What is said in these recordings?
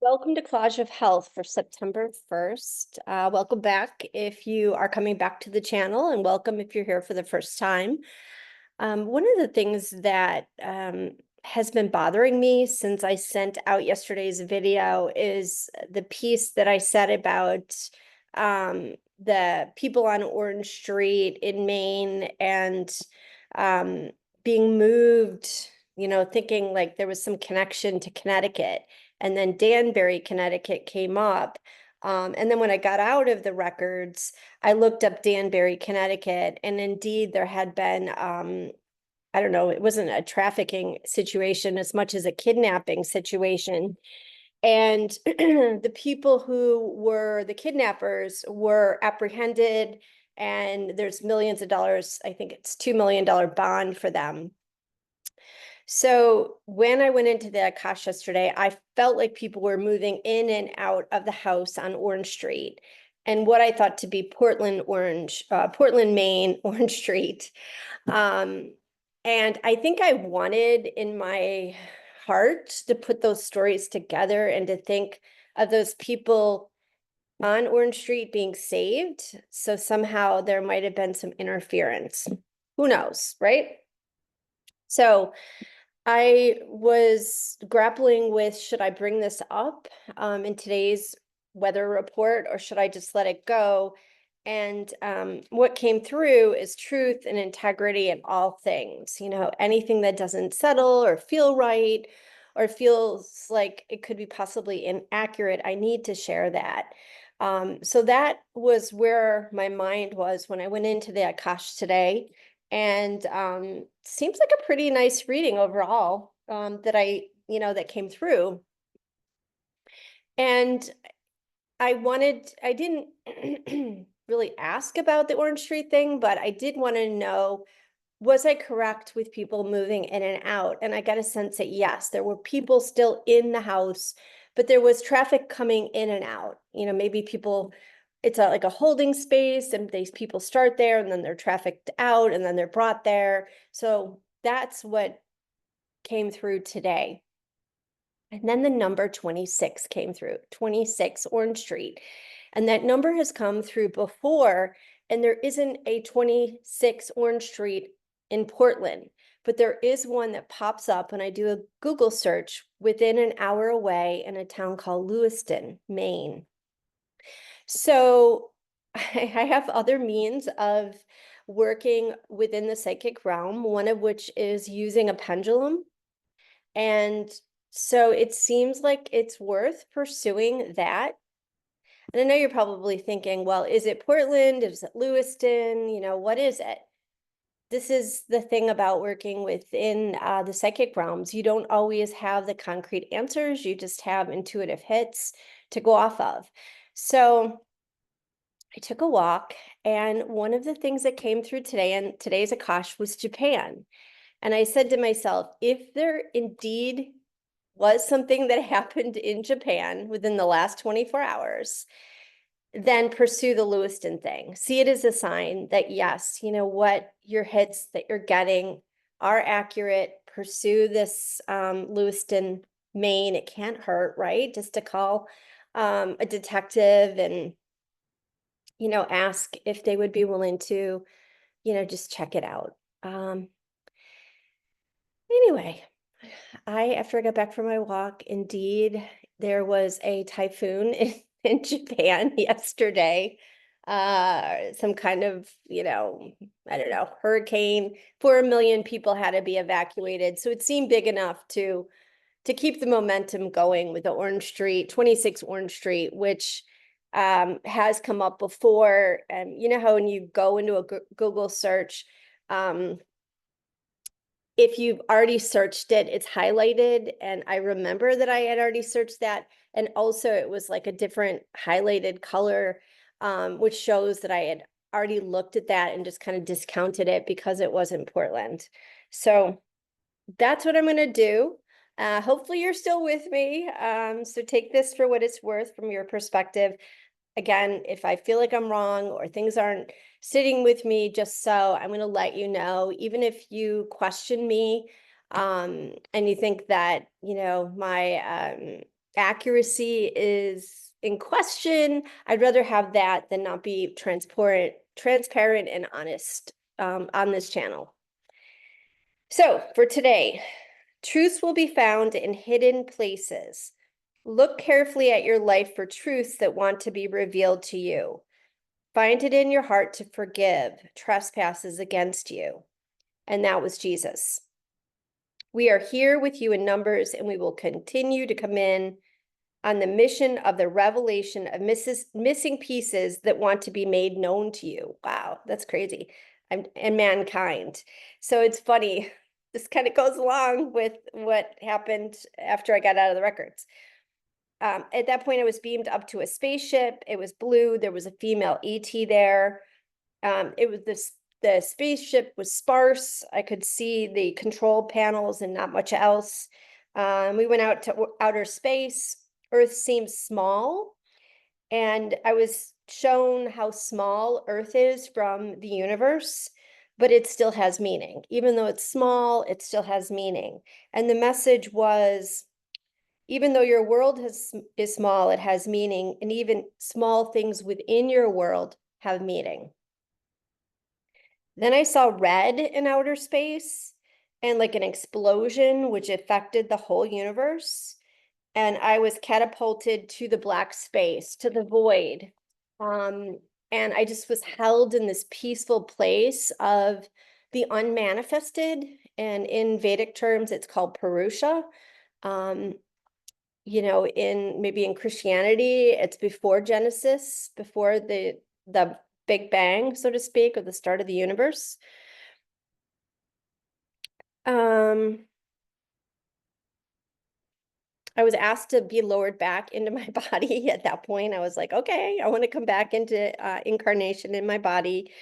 Welcome to Collage of Health for September 1st. Welcome back if you are coming back to the channel, and welcome if you're here for the first time. One of the things that has been bothering me since I sent out yesterday's video is the piece that I said about the people on Orange Street in Maine and um, being moved, thinking like there was some connection to Connecticut. And then Danbury, Connecticut came up. And then when I got out of the records, I looked up Danbury, Connecticut, and indeed there had been, I don't know, it wasn't a trafficking situation as much as a kidnapping situation. And the people who were the kidnappers were apprehended, and there's millions of dollars. I think it's $2 million bond for them. So when I went into the Akash yesterday, I felt like people were moving in and out of the house on Orange Street and what I thought to be Portland, Maine, Orange Street. And I think I wanted in my heart to put those stories together and to think of those people on Orange Street being saved. So somehow there might have been some interference. Who knows, right? So I was grappling with, should I bring this up in today's weather report, or should I just let it go? And what came through is truth and integrity in all things. Anything that doesn't settle or feel right or feels like it could be possibly inaccurate, I need to share that. So that was where my mind was when I went into the Akash today. And seems like a pretty nice reading overall, that came through. And I didn't really ask about the Orange Street thing, but I did want to know, was I correct with people moving in and out? And I got a sense that yes, there were people still in the house, but there was traffic coming in and out. Maybe people, it's like a holding space, and these people start there and then they're trafficked out and then they're brought there. So that's what came through today. And then the number 26 came through, 26 Orange Street. And that number has come through before, and there isn't a 26 Orange Street in Portland, but there is one that pops up when I do a Google search within an hour away in a town called Lewiston, Maine. So I have other means of working within the psychic realm, one of which is using a pendulum. And so it seems like it's worth pursuing that. And I know you're probably thinking, well, is it Portland? Is it Lewiston? What is it? This is the thing about working within the psychic realms. You don't always have the concrete answers. You just have intuitive hits to go off of. So I took a walk, and one of the things that came through today, and today's Akash, was Japan. And I said to myself, if there indeed was something that happened in Japan within the last 24 hours, then pursue the Lewiston thing. See it as a sign that, yes, what your hits that you're getting are accurate. Pursue this Lewiston, Maine. It can't hurt, right? Just to call a detective and, ask if they would be willing to, just check it out. Anyway, after I got back from my walk, indeed, there was a typhoon in Japan yesterday. Some kind of, I don't know, hurricane. 4 million people had to be evacuated. So it seemed big enough to keep the momentum going with the Orange Street, 26 Orange Street, which has come up before. And you know how when you go into a Google search, if you've already searched it, it's highlighted. And I remember that I had already searched that. And also it was like a different highlighted color, which shows that I had already looked at that and just kind of discounted it because it wasn't Portland. So that's what I'm going to do. Hopefully you're still with me. So take this for what it's worth from your perspective. Again, if I feel like I'm wrong or things aren't sitting with me, just so I'm going to let you know, even if you question me and you think that, my accuracy is in question. I'd rather have that than not be transparent and honest on this channel. So for today, truths will be found in hidden places. Look carefully at your life for truths that want to be revealed to you. Find it in your heart to forgive trespasses against you. And that was Jesus. We are here with you in numbers, and we will continue to come in on the mission of the revelation of missing pieces that want to be made known to you. Wow, that's crazy. And mankind. So it's funny. This kind of goes along with what happened after I got out of the records. At that point, I was beamed up to a spaceship. It was blue. There was a female ET there. The spaceship was sparse. I could see the control panels and not much else. We went out to outer space. Earth seems small, and I was shown how small Earth is from the universe, but it still has meaning. Even though it's small, it still has meaning. And the message was, even though your world is small, it has meaning, and even small things within your world have meaning. Then I saw red in outer space and like an explosion, which affected the whole universe. And I was catapulted to the black space, to the void. And I just was held in this peaceful place of the unmanifested. And in Vedic terms, it's called Purusha. You know, maybe in Christianity, it's before Genesis, before the Big Bang, so to speak, or the start of the universe. I was asked to be lowered back into my body at that point. I was like, okay, I want to come back into incarnation in my body.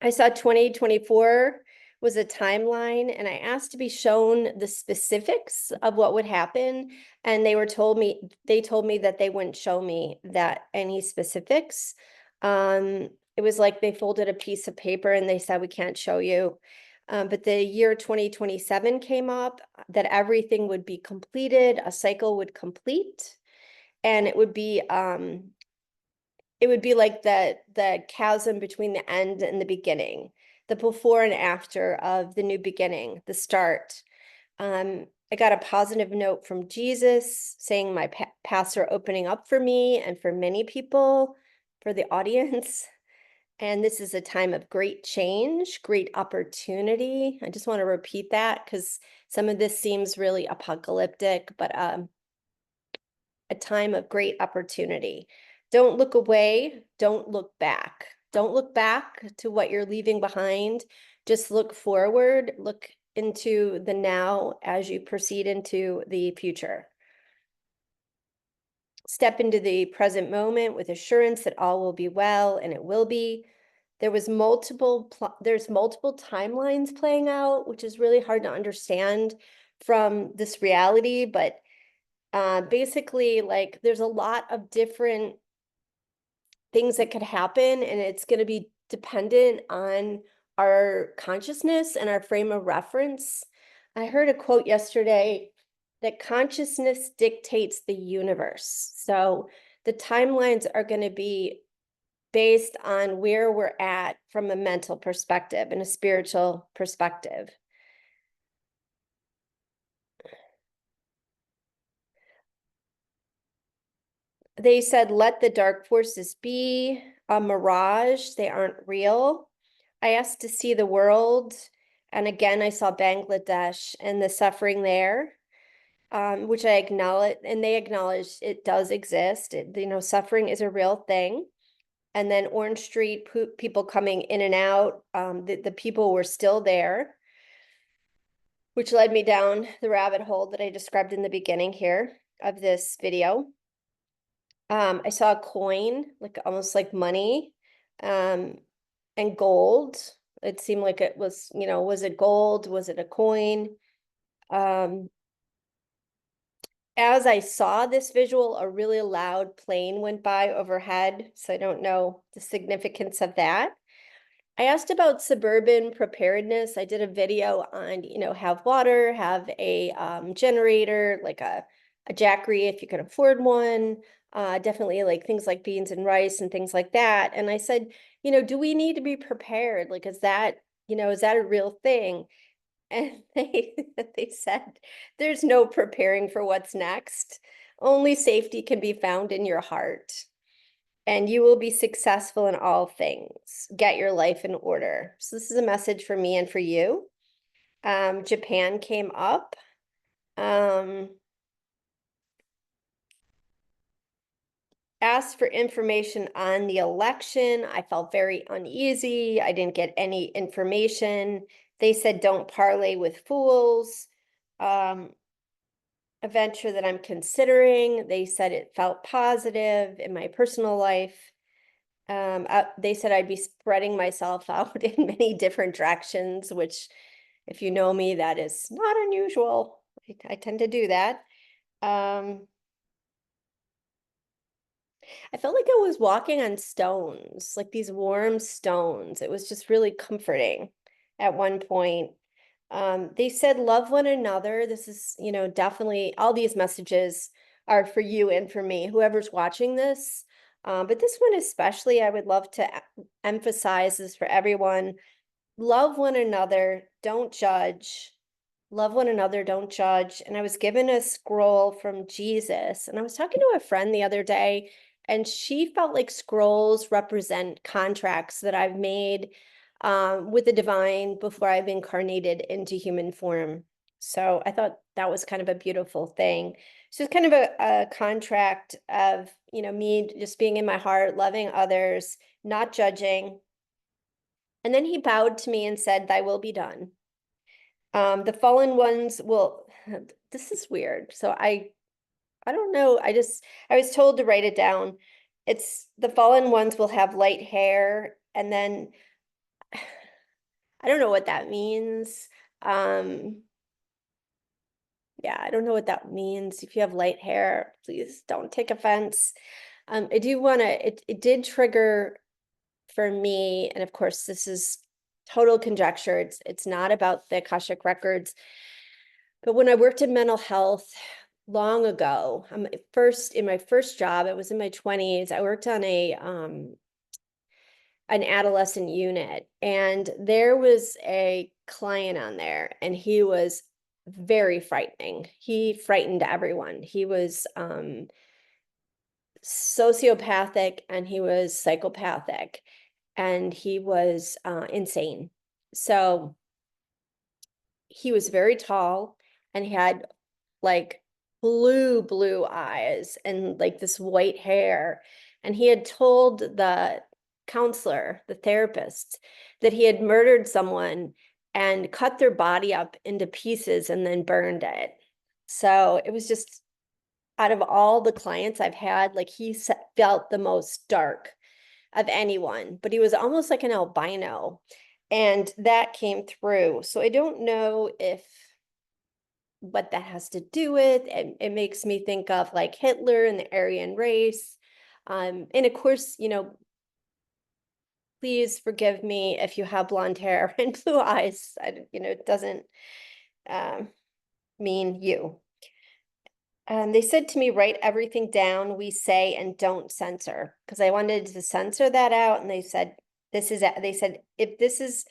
I saw 2024 was a timeline, and I asked to be shown the specifics of what would happen. And they told me that they wouldn't show me that any specifics. It was like they folded a piece of paper and they said, we can't show you. But the year 2027 came up, that everything would be completed, a cycle would complete, and it would be like the chasm between the end and the beginning, the before and after of the new beginning, the start. I got a positive note from Jesus saying my paths are opening up for me and for many people, for the audience. And this is a time of great change, great opportunity. I just want to repeat that because some of this seems really apocalyptic, but a time of great opportunity. Don't look away. Don't look back. Don't look back to what you're leaving behind. Just look forward. Look into the now as you proceed into the future. Step into the present moment with assurance that all will be well, and it will be. There's multiple timelines playing out, which is really hard to understand from this reality, but basically, like, there's a lot of different things that could happen, and it's going to be dependent on our consciousness and our frame of reference. I heard a quote yesterday that consciousness dictates the universe. So the timelines are going to be based on where we're at from a mental perspective and a spiritual perspective. They said, let the dark forces be a mirage. They aren't real. I asked to see the world. And again, I saw Bangladesh and the suffering there, which I acknowledge, and they acknowledged it does exist. Suffering is a real thing. And then Orange Street, people coming in and out, the people were still there, which led me down the rabbit hole that I described in the beginning here of this video. I saw a coin, like almost like money, and gold. It seemed like it was, was it gold? Was it a coin? As I saw this visual, a really loud plane went by overhead, so I don't know the significance of that. I asked about suburban preparedness. I did a video on, have water, have a generator, like a a jackery if you could afford one. Definitely like things like beans and rice and things like that. And I said, do we need to be prepared? Like, is that a real thing? And they said, there's no preparing for what's next. Only safety can be found in your heart. And you will be successful in all things. Get your life in order. So this is a message for me and for you. Japan came up. Asked for information on the election. I felt very uneasy. I didn't get any information. They said, don't parlay with fools. A venture that I'm considering. They said it felt positive in my personal life. They said I'd be spreading myself out in many different directions, which, if you know me, that is not unusual. I tend to do that. I felt like I was walking on stones, like these warm stones. It was just really comforting at one point. They said, love one another. This is, definitely all these messages are for you and for me, whoever's watching this. But this one especially, I would love to emphasize this for everyone. Love one another, don't judge. Love one another, don't judge. And I was given a scroll from Jesus. And I was talking to a friend the other day, and she felt like scrolls represent contracts that I've made with the divine before I've incarnated into human form. So I thought that was kind of a beautiful thing. So it's kind of a contract of, me just being in my heart, loving others, not judging. And then he bowed to me and said, thy will be done. The fallen ones will, this is weird. So I don't know. I was told to write it down. It's the fallen ones will have light hair, and then I don't know what that means. Yeah, I don't know what that means. If you have light hair, please don't take offense. I do want to, it did trigger for me, and of course, this is total conjecture. It's not about the Akashic records. But when I worked in mental health long ago, in my first job, it was in my 20s. I worked on an adolescent unit, and there was a client on there, and he was very frightening. He frightened everyone. He was sociopathic, and he was psychopathic, and he was insane. So he was very tall and he had like blue eyes and like this white hair. And he had told the counselor, the therapist, that he had murdered someone and cut their body up into pieces and then burned it. So it was just, out of all the clients I've had, like he felt the most dark of anyone, but he was almost like an albino. And that came through. So I don't know what that has to do with. It makes me think of like Hitler and the Aryan race. And of course, please forgive me if you have blonde hair and blue eyes. It doesn't mean you. They said to me, write everything down we say and don't censor, because I wanted to censor that out. And they said, if this is,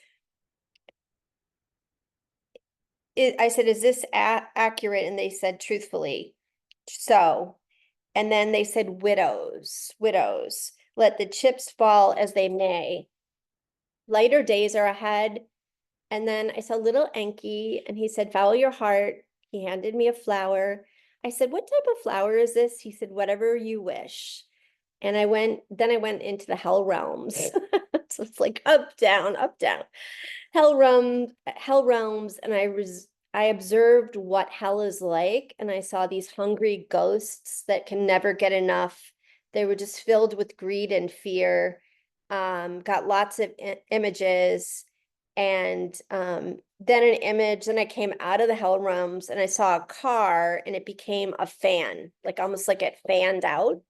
I said, is this accurate? And they said, truthfully. So, and then they said, widows, let the chips fall as they may. Lighter days are ahead. And then I saw little Enki, and he said, follow your heart. He handed me a flower. I said, what type of flower is this? He said, whatever you wish. And I went into the hell realms. So it's like up, down, hell realms. And I observed what hell is like. And I saw these hungry ghosts that can never get enough. They were just filled with greed and fear. Got lots of images. And then an image, then I came out of the hell realms and I saw a car and it became a fan, like almost like it fanned out.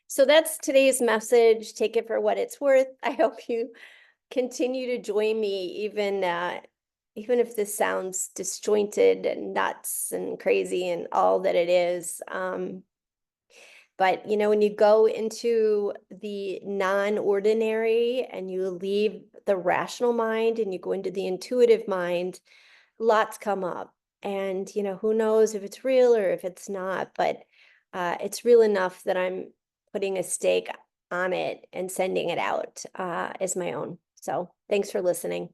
So that's today's message. Take it for what it's worth. I hope you continue to join me even even if this sounds disjointed and nuts and crazy and all that it is, but when you go into the non-ordinary and you leave the rational mind and you go into the intuitive mind, lots come up. And who knows if it's real or if it's not, but it's real enough that I'm putting a stake on it and sending it out as my own. So thanks for listening.